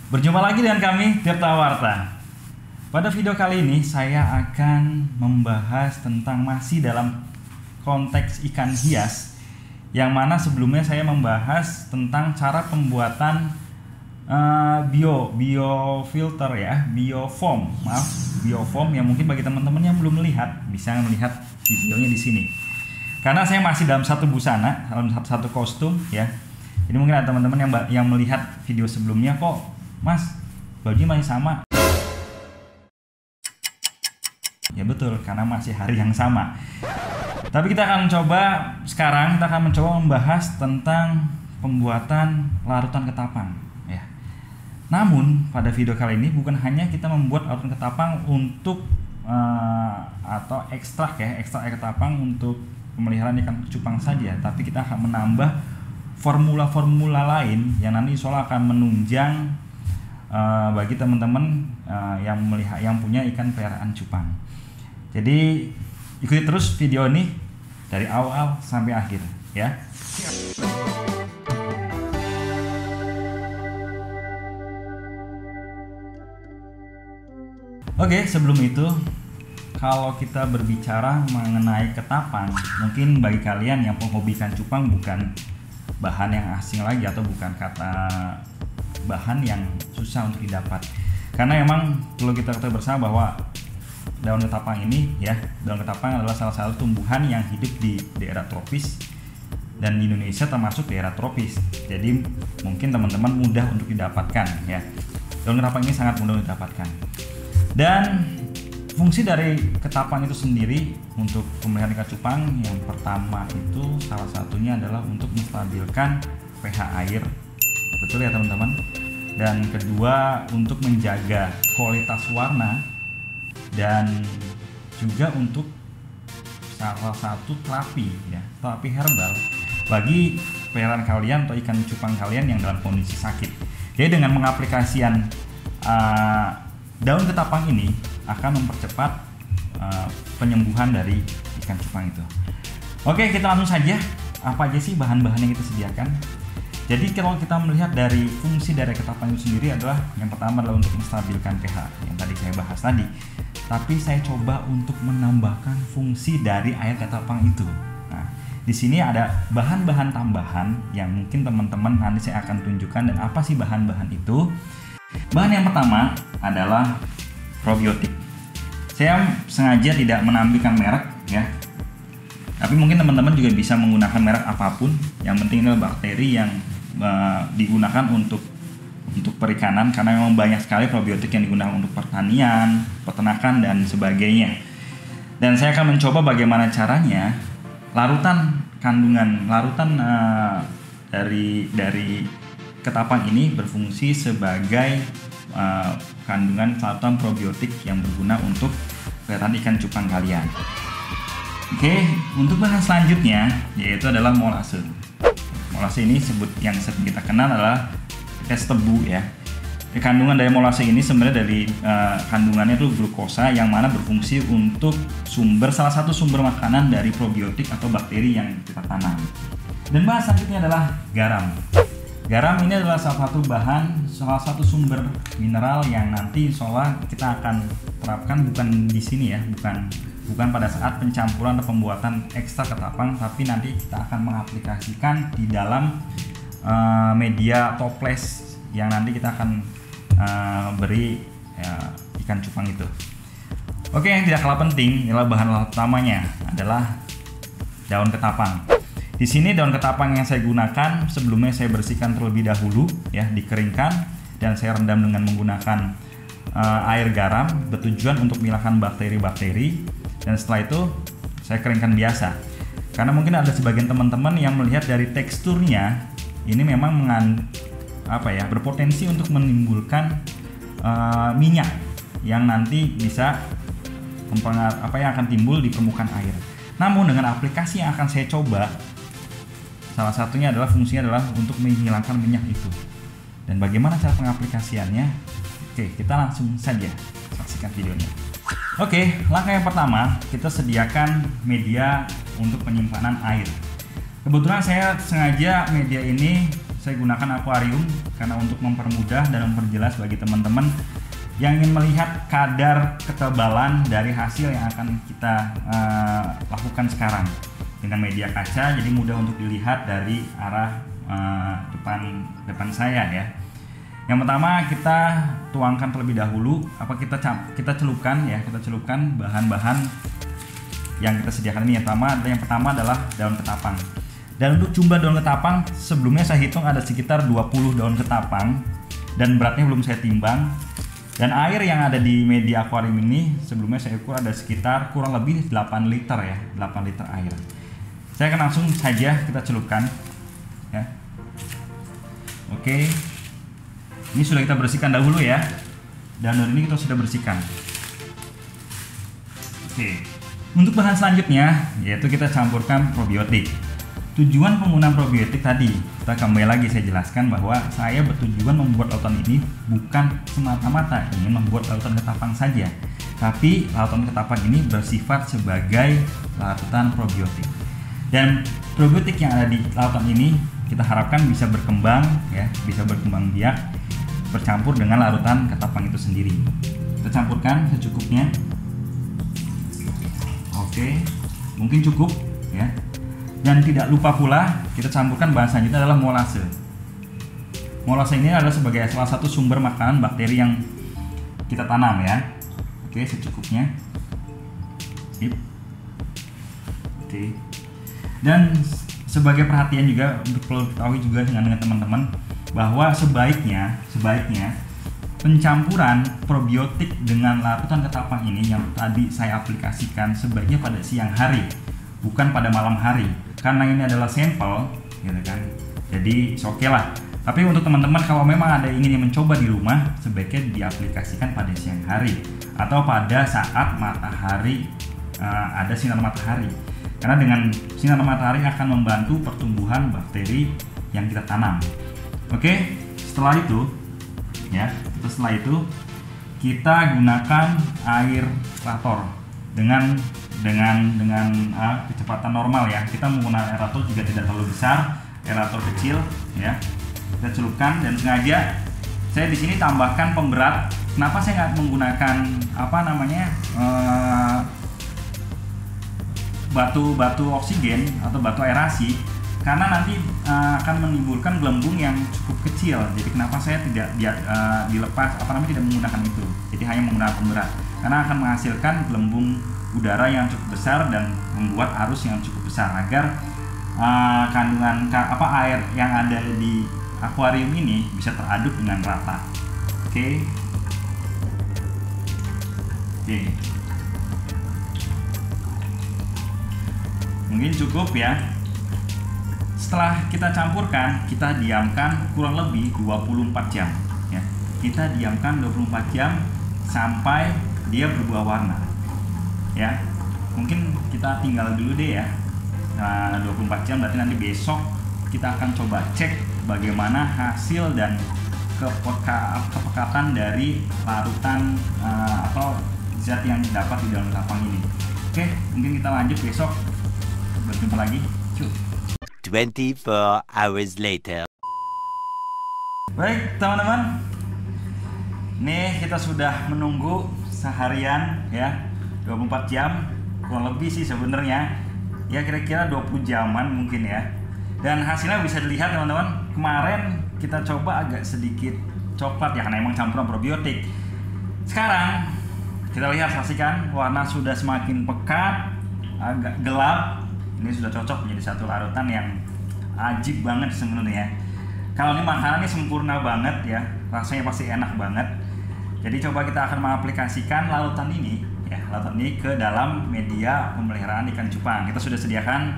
Berjumpa lagi dengan kami, Tirta Warta. Pada video kali ini saya akan membahas tentang masih dalam konteks ikan hias, yang mana sebelumnya saya membahas tentang cara pembuatan biofilter ya, biofoam yang mungkin bagi teman-teman yang belum melihat bisa melihat videonya di sini. Karena saya masih dalam satu busana, dalam satu kostum ya. Jadi mungkin ada teman-teman yang melihat video sebelumnya, kok Mas, bajunya masih sama. Ya betul, karena masih hari yang sama. Tapi kita akan mencoba membahas tentang pembuatan larutan ketapang ya. Namun pada video kali ini bukan hanya kita membuat larutan ketapang untuk atau ekstrak ketapang untuk pemeliharaan ikan cupang saja, tapi kita akan menambah formula-formula lain yang nanti insya Allah akan menunjang bagi teman-teman yang punya ikan peliharaan cupang. Jadi ikuti terus video ini dari awal sampai akhir ya. Oke, sebelum itu kalau kita berbicara mengenai ketapang, mungkin bagi kalian yang penghobi ikan cupang bukan bahan yang asing lagi atau bukan kata bahan yang susah untuk didapat, karena memang perlu kita ketahui bersama bahwa daun ketapang ini ya, daun ketapang adalah salah satu tumbuhan yang hidup di daerah tropis dan di Indonesia termasuk daerah tropis. Jadi mungkin teman-teman mudah untuk didapatkan ya. Daun ketapang ini sangat mudah untuk didapatkan. Dan fungsi dari ketapang itu sendiri untuk pemeliharaan ikan cupang yang pertama itu salah satunya adalah untuk menstabilkan pH air. Betul ya teman-teman. Dan kedua untuk menjaga kualitas warna dan juga untuk salah satu terapi ya, terapi herbal bagi peliharaan kalian atau ikan cupang kalian yang dalam kondisi sakit. Jadi dengan mengaplikasikan daun ketapang ini akan mempercepat penyembuhan dari ikan cupang itu. Oke, kita langsung saja. Apa aja sih bahan-bahan yang kita sediakan? Jadi kalau kita melihat dari fungsi dari ketapang itu sendiri adalah yang pertama adalah untuk menstabilkan pH yang tadi saya bahas tadi. Tapi saya coba untuk menambahkan fungsi dari air ketapang itu. Nah, di sini ada bahan-bahan tambahan yang mungkin teman-teman nanti saya akan tunjukkan. Dan apa sih bahan-bahan itu? Bahan yang pertama adalah probiotik. Saya sengaja tidak menampilkan merek ya. Tapi mungkin teman-teman juga bisa menggunakan merek apapun. Yang penting adalah bakteri yang digunakan untuk perikanan, karena memang banyak sekali probiotik yang digunakan untuk pertanian, peternakan dan sebagainya. Dan saya akan mencoba bagaimana caranya larutan dari ketapang ini berfungsi sebagai kandungan larutan probiotik yang berguna untuk peliharaan ikan cupang kalian. Oke, untuk bahan selanjutnya yaitu adalah molase. Molase ini yang sering kita kenal adalah es tebu ya. Kandungan dari molase ini sebenarnya dari kandungannya itu glukosa yang mana berfungsi untuk salah satu sumber makanan dari probiotik atau bakteri yang kita tanam. Dan bahan selanjutnya adalah garam. Garam ini adalah salah satu sumber mineral yang nanti insya Allah kita akan terapkan bukan di sini ya, bukan pada saat pencampuran atau pembuatan ekstrak ketapang, tapi nanti kita akan mengaplikasikan di dalam media toples yang nanti kita akan beri ikan cupang itu. Oke, yang tidak kalah penting adalah bahan utamanya adalah daun ketapang. Di sini daun ketapang yang saya gunakan sebelumnya saya bersihkan terlebih dahulu ya, dikeringkan dan saya rendam dengan menggunakan air garam bertujuan untuk menghilangkan bakteri-bakteri. Dan setelah itu saya keringkan biasa. Karena mungkin ada sebagian teman-teman yang melihat dari teksturnya ini memang berpotensi untuk menimbulkan minyak yang nanti bisa yang akan timbul di permukaan air. Namun dengan aplikasi yang akan saya coba, salah satunya adalah fungsinya adalah untuk menghilangkan minyak itu. Dan bagaimana cara pengaplikasiannya? Oke, kita langsung saja saksikan videonya. Oke, langkah yang pertama kita sediakan media untuk penyimpanan air. Kebetulan saya sengaja media ini saya gunakan akuarium karena untuk mempermudah dan memperjelas bagi teman-teman yang ingin melihat kadar ketebalan dari hasil yang akan kita lakukan sekarang dengan media kaca, jadi mudah untuk dilihat dari arah depan saya ya. Yang pertama kita tuangkan terlebih dahulu, kita celupkan bahan-bahan yang kita sediakan ini. Yang pertama adalah daun ketapang. Dan untuk jumlah daun ketapang sebelumnya saya hitung ada sekitar 20 daun ketapang dan beratnya belum saya timbang. Dan air yang ada di media akuarium ini sebelumnya saya ukur ada sekitar kurang lebih 8 liter ya, 8 liter air. Saya akan langsung saja kita celupkan ya. Oke. Ini sudah kita bersihkan dahulu ya. Dan ini kita sudah bersihkan. Oke. Untuk bahan selanjutnya yaitu kita campurkan probiotik. Tujuan penggunaan probiotik tadi, kita kembali lagi saya jelaskan bahwa saya bertujuan membuat lautan ini bukan semata-mata ingin membuat lautan ketapang saja, tapi lautan ketapang ini bersifat sebagai lautan probiotik. Dan probiotik yang ada di lautan ini kita harapkan bisa berkembang ya, bisa berkembang biak bercampur dengan larutan ketapang itu sendiri. Kita campurkan secukupnya. Oke, mungkin cukup ya. Dan tidak lupa pula kita campurkan bahan selanjutnya adalah molase. Molase ini adalah sebagai salah satu sumber makanan bakteri yang kita tanam ya. Oke, secukupnya. Sip. Oke. Dan sebagai perhatian juga untuk perlu diketahui juga dengan teman-teman bahwa sebaiknya pencampuran probiotik dengan larutan ketapang ini yang tadi saya aplikasikan sebaiknya pada siang hari, bukan pada malam hari. Karena ini adalah sampel, gitu kan. Jadi oke lah. Tapi untuk teman-teman kalau memang ada ingin mencoba di rumah, sebaiknya diaplikasikan pada siang hari atau pada saat matahari ada sinar matahari. Karena dengan sinar matahari akan membantu pertumbuhan bakteri yang kita tanam. Oke, setelah itu kita gunakan air aerator dengan kecepatan normal ya. Kita menggunakan aerator juga tidak terlalu besar, aerator kecil ya. Kita celupkan dan sengaja saya di sini tambahkan pemberat. Kenapa saya nggak menggunakan batu oksigen atau batu aerasi? Karena nanti akan menimbulkan gelembung yang cukup kecil. Jadi kenapa saya tidak tidak menggunakan itu. Jadi hanya menggunakan pemberat karena akan menghasilkan gelembung udara yang cukup besar dan membuat arus yang cukup besar agar kandungan air yang ada di akuarium ini bisa teraduk dengan rata. Oke. Mungkin cukup ya. Setelah kita campurkan, kita diamkan kurang lebih 24 jam ya. Kita diamkan 24 jam sampai dia berubah warna. Ya, mungkin kita tinggal dulu deh ya. 24 jam berarti nanti besok kita akan coba cek bagaimana hasil dan kepekatan dari larutan atau zat yang didapat di dalam ketapang ini. Oke, mungkin kita lanjut besok. Berjumpa lagi. 24 hours later. Baik teman-teman, nih kita sudah menunggu seharian ya, 24 jam kurang lebih sih sebenarnya ya, kira-kira 20 jaman mungkin ya. Dan hasilnya bisa dilihat teman-teman. Kemarin kita coba agak sedikit coklat ya karena emang campuran probiotik. Sekarang kita lihat, saksikan, warna sudah semakin pekat, agak gelap. Ini sudah cocok menjadi satu larutan yang ajib banget sebenarnya. Kalau ini makanannya sempurna banget ya, rasanya pasti enak banget. Jadi coba kita akan mengaplikasikan larutan ini ke dalam media pemeliharaan ikan cupang. Kita sudah sediakan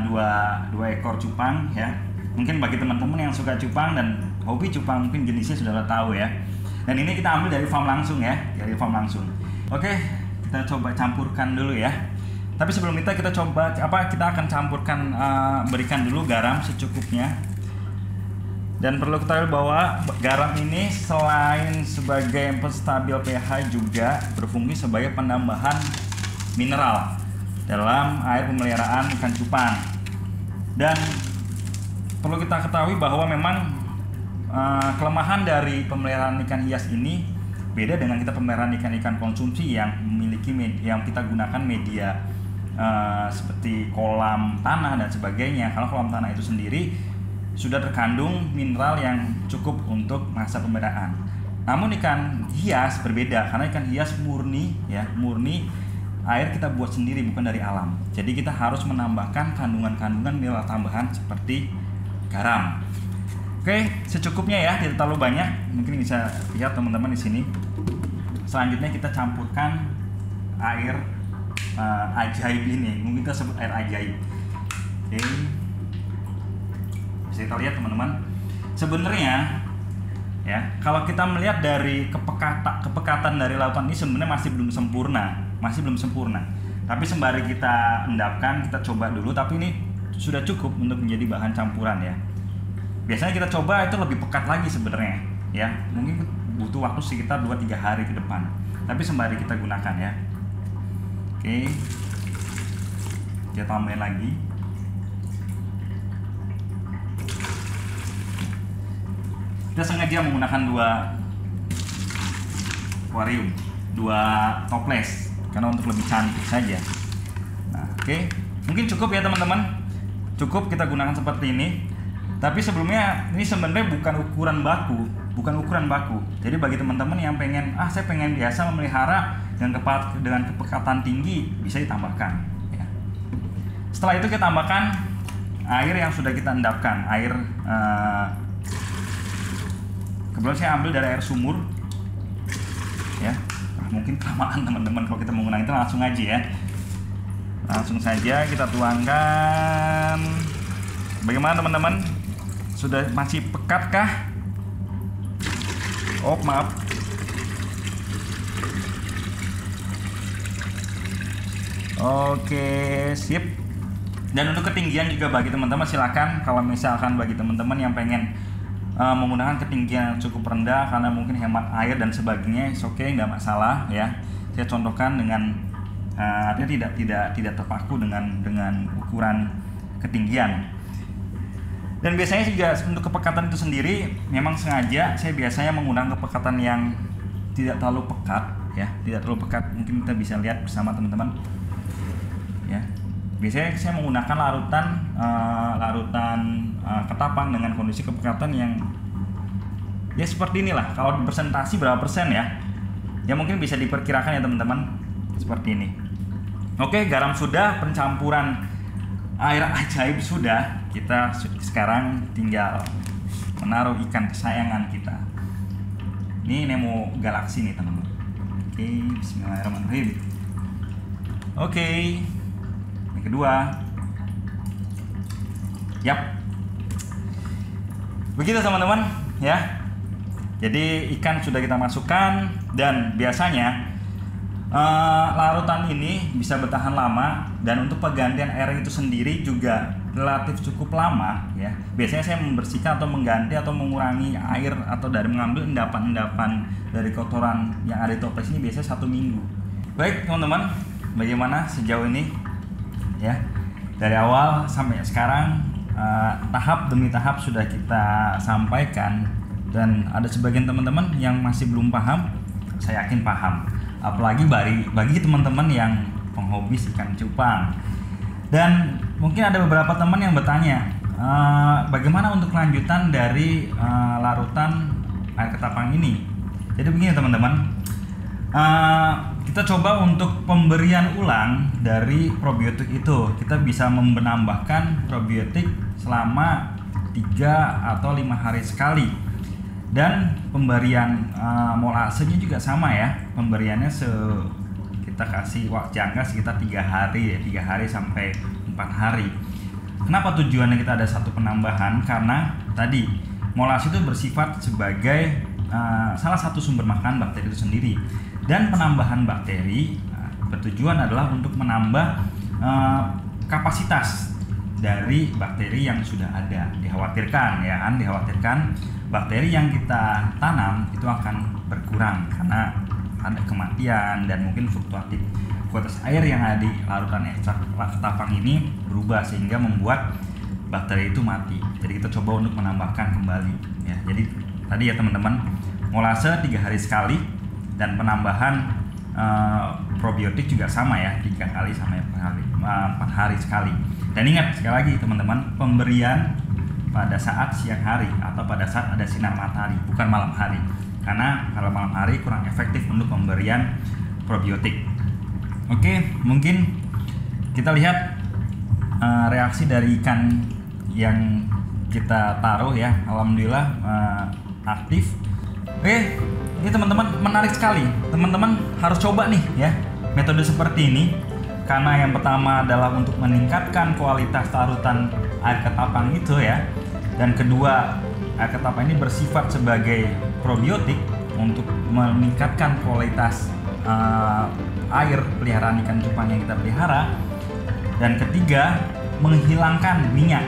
dua ekor cupang ya. Mungkin bagi teman-teman yang suka cupang dan hobi cupang mungkin jenisnya sudah tahu ya. Dan ini kita ambil dari farm langsung ya, dari farm langsung. Oke, kita coba campurkan dulu ya. Tapi sebelum kita coba kita akan campurkan, berikan dulu garam secukupnya. Dan perlu ketahui bahwa garam ini selain sebagai penstabil pH juga berfungsi sebagai penambahan mineral dalam air pemeliharaan ikan cupang. Dan perlu kita ketahui bahwa memang kelemahan dari pemeliharaan ikan hias ini beda dengan kita pemeliharaan ikan-ikan konsumsi yang memiliki yang kita gunakan media seperti kolam tanah dan sebagainya. Kalau kolam tanah itu sendiri sudah terkandung mineral yang cukup untuk masa pemeliharaan. Namun ikan hias berbeda karena ikan hias murni air kita buat sendiri, bukan dari alam. Jadi kita harus menambahkan kandungan-kandungan mineral tambahan seperti garam. Oke, secukupnya ya, tidak terlalu banyak. Mungkin bisa lihat teman-teman di sini. Selanjutnya kita campurkan air ajaib ini. Mungkin kita sebut air ajaib. Oke. Bisa kita lihat teman-teman. Sebenarnya ya, kalau kita melihat dari kepekatan dari lautan ini sebenarnya masih belum sempurna. Tapi sembari kita endapkan, kita coba dulu. Tapi ini sudah cukup untuk menjadi bahan campuran ya. Biasanya kita coba itu lebih pekat lagi sebenarnya ya. Mungkin butuh waktu sekitar 2-3 hari ke depan. Tapi sembari kita gunakan ya. Oke. Kita tambahin lagi. Kita sengaja menggunakan 2 aquarium, 2 toples karena untuk lebih cantik saja. Nah, oke. Mungkin cukup ya teman-teman. Cukup kita gunakan seperti ini. Tapi sebelumnya ini sebenarnya bukan ukuran baku. Jadi bagi teman-teman yang pengen, saya pengen biasa memelihara dengan kepekatan tinggi, bisa ditambahkan. Ya. Setelah itu kita tambahkan air yang sudah kita endapkan, kebetulan saya ambil dari air sumur. Ya, mungkin kelamaan teman-teman kalau kita menggunakan itu langsung aja ya. Langsung saja kita tuangkan. Bagaimana teman-teman? Sudah masih pekat kah? Oh maaf. Oke, sip. Dan untuk ketinggian juga bagi teman-teman silakan. Kalau misalkan bagi teman-teman yang pengen menggunakan ketinggian yang cukup rendah karena mungkin hemat air dan sebagainya, oke, nggak masalah ya. Saya contohkan dengan artinya tidak terpaku dengan ukuran ketinggian. Dan biasanya juga untuk kepekatan itu sendiri memang sengaja saya biasanya menggunakan kepekatan yang tidak terlalu pekat ya, tidak terlalu pekat. Mungkin kita bisa lihat bersama teman-teman ya. Biasanya saya menggunakan larutan ketapang dengan kondisi kepekatan yang ya seperti inilah. Kalau presentasi berapa persen ya? Ya mungkin bisa diperkirakan ya teman-teman, seperti ini. Oke, garam sudah, pencampuran air ajaib sudah. Kita sekarang tinggal menaruh ikan kesayangan kita. Ini Nemo Galaxy nih teman-teman. Oke, bismillahirrahmanirrahim. Oke, yang kedua. Yap. Begitu teman-teman ya. Jadi ikan sudah kita masukkan dan biasanya larutan ini bisa bertahan lama, dan untuk penggantian air itu sendiri juga relatif cukup lama ya. Biasanya saya membersihkan atau mengganti atau mengurangi air atau dari mengambil endapan-endapan dari kotoran yang ada di toples ini biasanya 1 minggu. Baik teman-teman, bagaimana sejauh ini ya, dari awal sampai sekarang tahap demi tahap sudah kita sampaikan, dan ada sebagian teman-teman yang masih belum paham, saya yakin paham. Apalagi bagi teman-teman yang penghobis ikan cupang. Dan mungkin ada beberapa teman yang bertanya, bagaimana untuk kelanjutan dari larutan air ketapang ini. Jadi begini teman-teman, kita coba untuk pemberian ulang dari probiotik itu. Kita bisa menambahkan probiotik selama 3 atau 5 hari sekali. Dan pemberian molasenya juga sama ya. Pemberiannya kita kasih jangka sekitar 3 hari ya, 3 hari sampai 4 hari. Kenapa tujuannya kita ada satu penambahan? Karena tadi molase itu bersifat sebagai salah satu sumber makan bakteri itu sendiri. Dan penambahan bakteri bertujuan adalah untuk menambah kapasitas dari bakteri yang sudah ada. Dikhawatirkan bakteri yang kita tanam itu akan berkurang karena ada kematian dan mungkin fluktuatif kualitas air yang ada di larutan ekstrak ketapang ini berubah, sehingga membuat baterai itu mati. Jadi kita coba untuk menambahkan kembali ya. Jadi tadi ya teman-teman, ngolase 3 hari sekali, dan penambahan probiotik juga sama ya, 3 kali sampai 4 hari sekali. Dan ingat sekali lagi teman-teman, pemberian pada saat siang hari atau pada saat ada sinar matahari, bukan malam hari, karena kalau malam hari kurang efektif untuk pemberian probiotik. Oke, mungkin kita lihat reaksi dari ikan yang kita taruh ya. Alhamdulillah aktif. Oke, ini teman-teman menarik sekali. Teman-teman harus coba nih ya metode seperti ini, karena yang pertama adalah untuk meningkatkan kualitas tarutan air ketapang itu ya, dan kedua, air ketapang ini bersifat sebagai probiotik untuk meningkatkan kualitas air peliharaan ikan cupang yang kita pelihara, dan ketiga, menghilangkan minyak.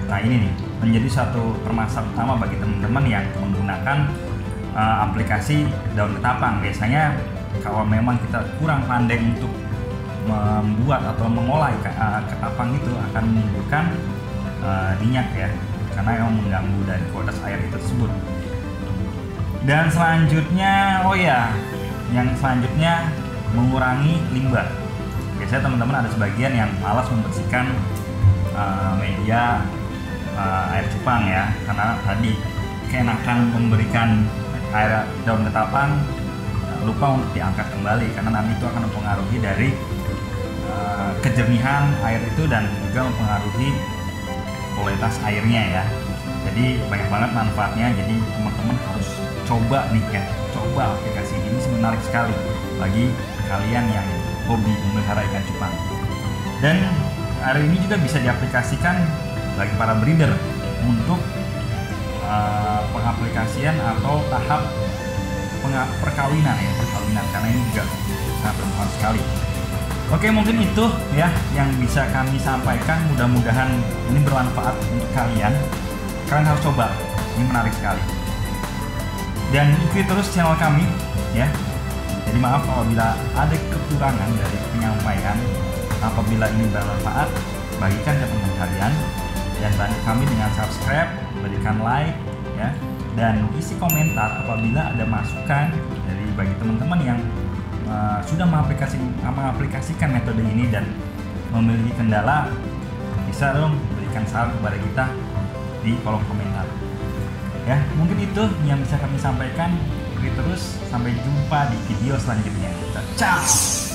Nah ini nih menjadi satu permasalahan utama bagi teman-teman yang menggunakan aplikasi daun ketapang. Biasanya kalau memang kita kurang pandai untuk membuat atau mengolah ketapang itu akan menimbulkan minyak ya, karena yang mengganggu dari kualitas air itu tersebut. Dan selanjutnya, yang selanjutnya mengurangi limbah. Biasanya teman-teman ada sebagian yang malas membersihkan media air cupang ya, karena tadi keenakan memberikan air daun ketapang, lupa untuk diangkat kembali, karena nanti itu akan mempengaruhi dari kejernihan air itu dan juga mempengaruhi kualitas airnya ya. Jadi banyak banget manfaatnya. Jadi teman-teman harus coba nih ya, coba aplikasi ini, menarik sekali bagi kalian yang hobi memelihara ikan cupang. Dan hari ini juga bisa diaplikasikan bagi para breeder untuk pengaplikasian atau tahap perkawinan, karena ini juga sangat bermanfaat sekali. Oke, mungkin itu ya yang bisa kami sampaikan. Mudah-mudahan ini bermanfaat untuk kalian. Kalian harus coba, ini menarik sekali. Dan ikuti terus channel kami ya. Jadi maaf apabila ada kekurangan dari penyampaian. Apabila ini bermanfaat, bagikan ke teman kalian dan bantu kami dengan subscribe, berikan like ya, dan isi komentar apabila ada masukan dari bagi teman-teman yang sudah mengaplikasikan metode ini dan memiliki kendala, bisa dong berikan saran kepada kita di kolom komentar. Ya, mungkin itu yang bisa kami sampaikan. Ikuti terus, sampai jumpa di video selanjutnya. Ciao.